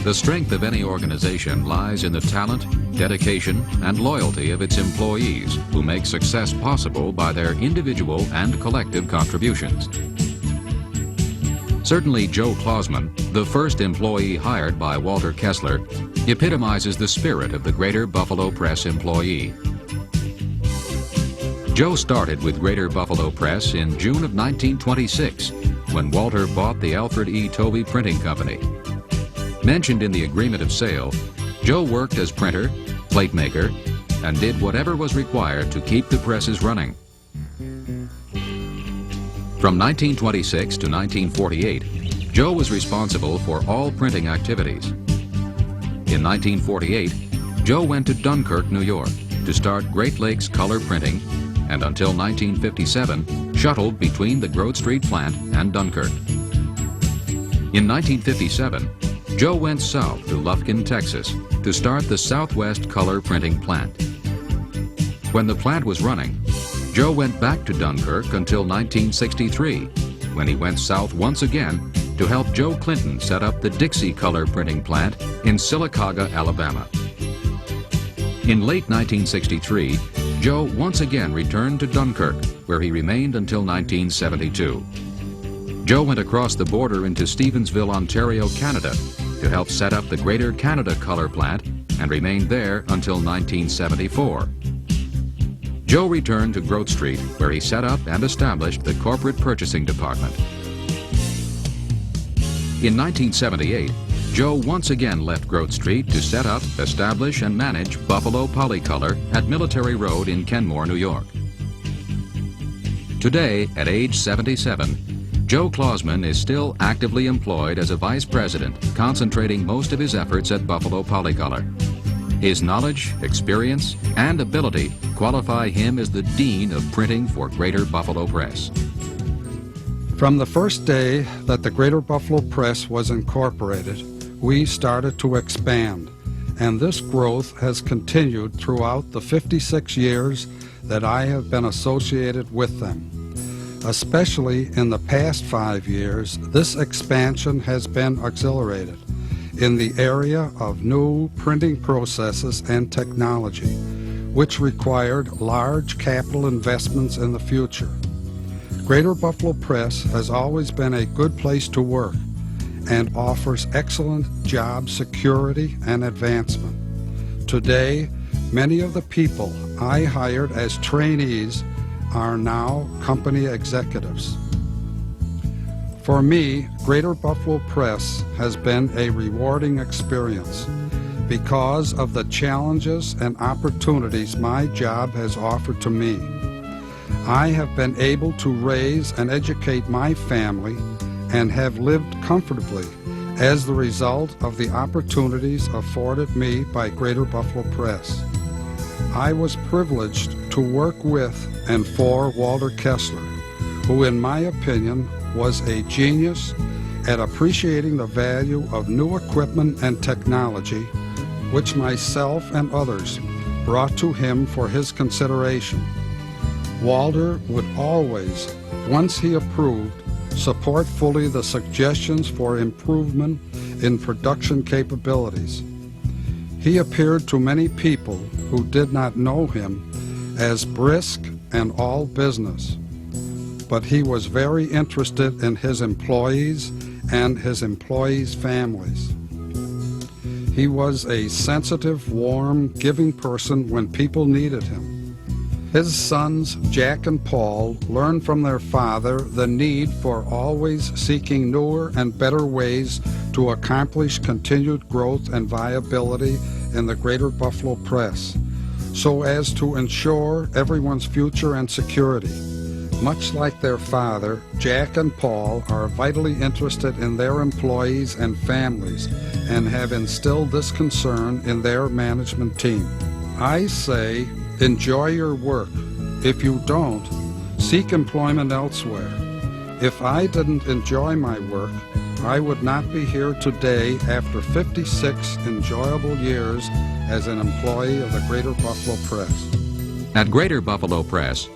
The strength of any organization lies in the talent, dedication, and loyalty of its employees, who make success possible by their individual and collective contributions. Certainly Joe Klausman, the first employee hired by Walter Kessler, epitomizes the spirit of the Greater Buffalo Press employee. Joe started with Greater Buffalo Press in June of 1926, when Walter bought the Alfred E. Tobey Printing Company. Mentioned in the agreement of sale, Joe worked as printer, plate maker, and did whatever was required to keep the presses running. From 1926 to 1948, Joe was responsible for all printing activities. In 1948, Joe went to Dunkirk, New York, to start Great Lakes Color Printing, and until 1957, shuttled between the Grove Street plant and Dunkirk. In 1957, Joe went south to Lufkin, Texas, to start the Southwest Color Printing Plant. When the plant was running, Joe went back to Dunkirk until 1963, when he went south once again to help Joe Clinton set up the Dixie Color Printing Plant in Sylacauga, Alabama. In late 1963, Joe once again returned to Dunkirk, where he remained until 1972. Joe went across the border into Stevensville, Ontario, Canada, to help set up the Greater Canada Color Plant and remained there until 1974. Joe returned to Grove Street, where he set up and established the Corporate Purchasing Department. In 1978, Joe once again left Grove Street to set up, establish, and manage Buffalo Polycolor at Military Road in Kenmore, New York. Today, at age 77, Joe Klausman is still actively employed as a vice president, concentrating most of his efforts at Buffalo Polycolor. His knowledge, experience, and ability qualify him as the Dean of Printing for Greater Buffalo Press. From the first day that the Greater Buffalo Press was incorporated, we started to expand, and this growth has continued throughout the 56 years that I have been associated with them. Especially in the past 5 years, this expansion has been accelerated in the area of new printing processes and technology, which required large capital investments in the future. Greater Buffalo Press has always been a good place to work and offers excellent job security and advancement. Today, many of the people I hired as trainees are now company executives. For me, Greater Buffalo Press has been a rewarding experience because of the challenges and opportunities my job has offered to me. I have been able to raise and educate my family and have lived comfortably as the result of the opportunities afforded me by Greater Buffalo Press. I was privileged to work with and for Walter Kessler, who in my opinion was a genius at appreciating the value of new equipment and technology, which myself and others brought to him for his consideration. Walter would always, once he approved, support fully the suggestions for improvement in production capabilities. He appeared to many people who did not know him as brisk and all business, but he was very interested in his employees and his employees' families. He was a sensitive, warm, giving person when people needed him. His sons, Jack and Paul, learned from their father the need for always seeking newer and better ways to accomplish continued growth and viability in the Greater Buffalo Press, so as to ensure everyone's future and security. Much like their father, Jack and Paul are vitally interested in their employees and families and have instilled this concern in their management team. I say, enjoy your work. If you don't, seek employment elsewhere. If I didn't enjoy my work, I would not be here today after 56 enjoyable years as an employee of the Greater Buffalo Press. At Greater Buffalo Press,